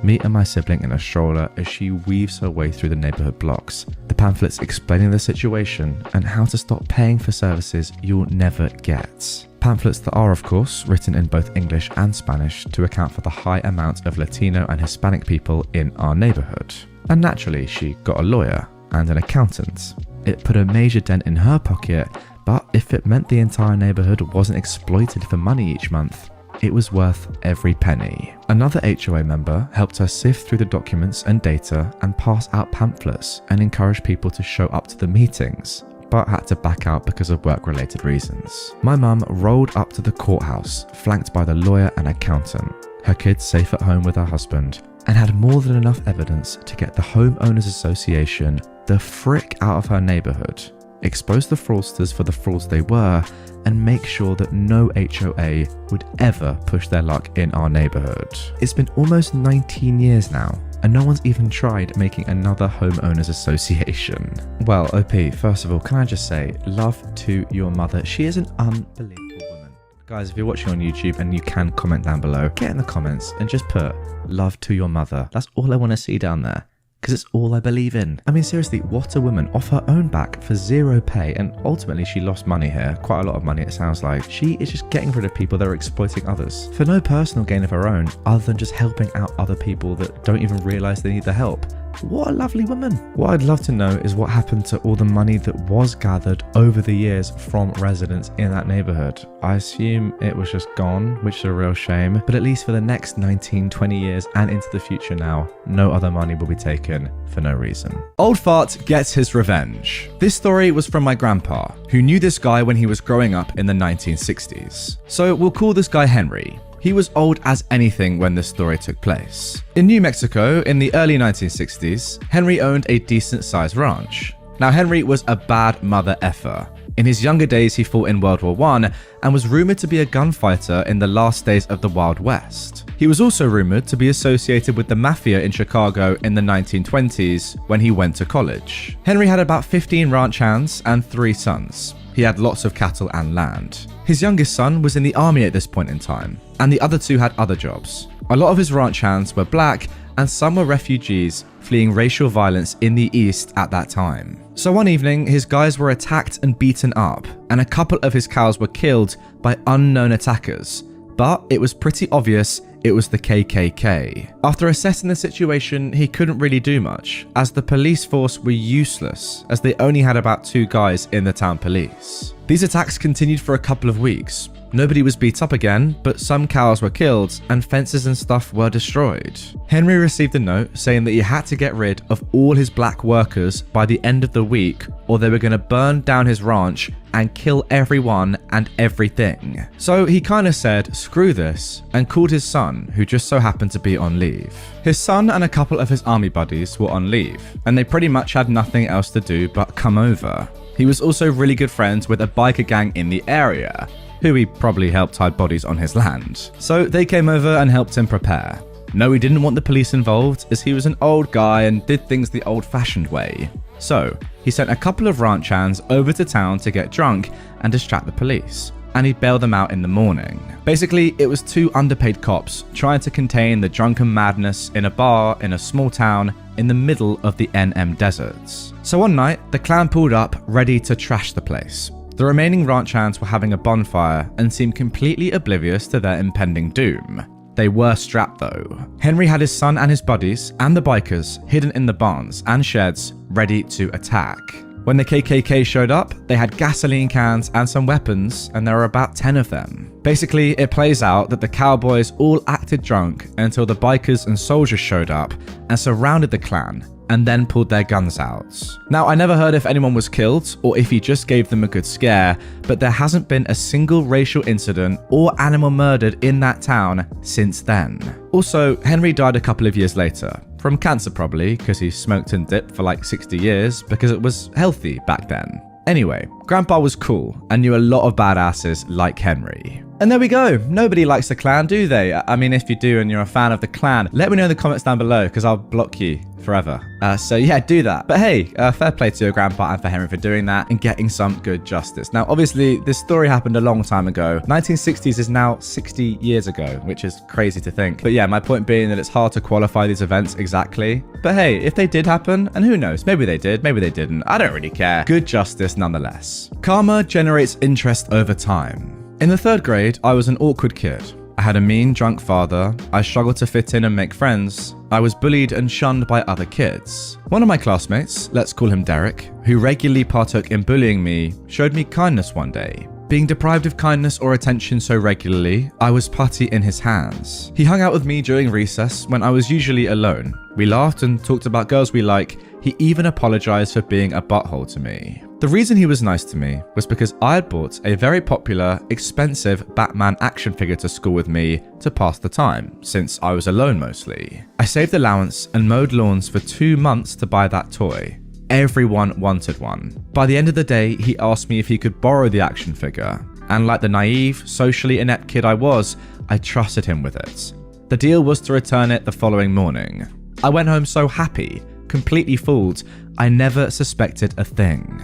Me and my sibling in a stroller as she weaves her way through the neighborhood blocks. The pamphlets explaining the situation and how to stop paying for services you'll never get. Pamphlets that are, of course, written in both English and Spanish to account for the high amount of Latino and Hispanic people in our neighborhood. And naturally, she got a lawyer and an accountant. It put a major dent in her pocket, but if it meant the entire neighborhood wasn't exploited for money each month, it was worth every penny. Another HOA member helped her sift through the documents and data and pass out pamphlets and encourage people to show up to the meetings, but had to back out because of work-related reasons. My mum rolled up to the courthouse, flanked by the lawyer and accountant, her kids safe at home with her husband, and had more than enough evidence to get the Homeowners Association the frick out of her neighborhood, expose the fraudsters for the frauds they were, and make sure that no HOA would ever push their luck in our neighborhood. It's been almost 19 years now, and no one's even tried making another homeowners association. Well, OP, first of all, can I just say, love to your mother. She is an unbelievable woman. Guys, if you're watching on YouTube and you can comment down below, get in the comments and just put love to your mother. That's all I want to see down there, because it's all I believe in. I mean, seriously, what a woman, off her own back for zero pay, and ultimately she lost money here, quite a lot of money it sounds like. She is just getting rid of people that are exploiting others for no personal gain of her own, other than just helping out other people that don't even realise they need the help. What a lovely woman. What I'd love to know is what happened to all the money that was gathered over the years from residents in that neighborhood. I assume it was just gone, which is a real shame, but at least for the next 19, 20 years and into the future now, no other money will be taken for no reason. Old Fart gets his revenge. This story was from my grandpa, who knew this guy when he was growing up in the 1960s. So we'll call this guy Henry. He was old as anything when this story took place. In New Mexico, in the early 1960s, Henry owned a decent-sized ranch. Now, Henry was a bad mother effer. In his younger days, he fought in World War I and was rumored to be a gunfighter in the last days of the Wild West. He was also rumored to be associated with the mafia in Chicago in the 1920s when he went to college. Henry had about 15 ranch hands and 3 sons. He had lots of cattle and land. His youngest son was in the army at this point in time, and the other 2 had other jobs. A lot of his ranch hands were black, and some were refugees fleeing racial violence in the East at that time. So one evening, his guys were attacked and beaten up, and a couple of his cows were killed by unknown attackers. But it was pretty obvious it was the KKK. After assessing the situation, he couldn't really do much, as the police force were useless, as they only had about 2 guys in the town police. These attacks continued for a couple of weeks. Nobody was beat up again, but some cows were killed and fences and stuff were destroyed. Henry received a note saying that he had to get rid of all his black workers by the end of the week, or they were going to burn down his ranch and kill everyone and everything. So he kind of said, screw this, and called his son, who just so happened to be on leave. His son and a couple of his army buddies were on leave, and they pretty much had nothing else to do but come over. He was also really good friends with a biker gang in the area, who he probably helped hide bodies on his land. So they came over and helped him prepare. No, he didn't want the police involved, as he was an old guy and did things the old-fashioned way. So he sent a couple of ranch hands over to town to get drunk and distract the police, and he'd bail them out in the morning. Basically, it was 2 underpaid cops trying to contain the drunken madness in a bar in a small town in the middle of the NM deserts. So one night, the clan pulled up ready to trash the place. The remaining ranch hands were having a bonfire and seemed completely oblivious to their impending doom. They were strapped though. Henry had his son and his buddies and the bikers hidden in the barns and sheds ready to attack. When the KKK showed up, they had gasoline cans and some weapons, and there were about 10 of them. Basically, it plays out that the cowboys all acted drunk until the bikers and soldiers showed up and surrounded the clan, and then pulled their guns out. Now, I never heard if anyone was killed or if he just gave them a good scare, but there hasn't been a single racial incident or animal murdered in that town since then. Also, Henry died a couple of years later. From cancer probably, because he smoked and dipped for like 60 years because it was healthy back then. Anyway, Grandpa was cool and knew a lot of badasses like Henry. And there we go. Nobody likes the Clan, do they? I mean, if you do and you're a fan of the Clan, let me know in the comments down below because I'll block you forever. So yeah, do that. But hey, fair play to your grandpa and for Henry for doing that and getting some good justice. Now, obviously, this story happened a long time ago. 1960s is now 60 years ago, which is crazy to think. But yeah, my point being that it's hard to qualify these events exactly. But hey, if they did happen, and who knows, maybe they did, maybe they didn't. I don't really care. Good justice nonetheless. Karma generates interest over time. In the 3rd grade, I was an awkward kid. I had a mean, drunk father, I struggled to fit in and make friends, I was bullied and shunned by other kids. One of my classmates, let's call him Derek, who regularly partook in bullying me, showed me kindness one day. Being deprived of kindness or attention so regularly, I was putty in his hands. He hung out with me during recess when I was usually alone. We laughed and talked about girls we like. He even apologized for being a butthole to me. The reason he was nice to me was because I had bought a very popular, expensive Batman action figure to school with me to pass the time, since I was alone mostly. I saved allowance and mowed lawns for 2 months to buy that toy. Everyone wanted one. By the end of the day, he asked me if he could borrow the action figure, and like the naive, socially inept kid I was, I trusted him with it. The deal was to return it the following morning. I went home so happy, completely fooled, I never suspected a thing.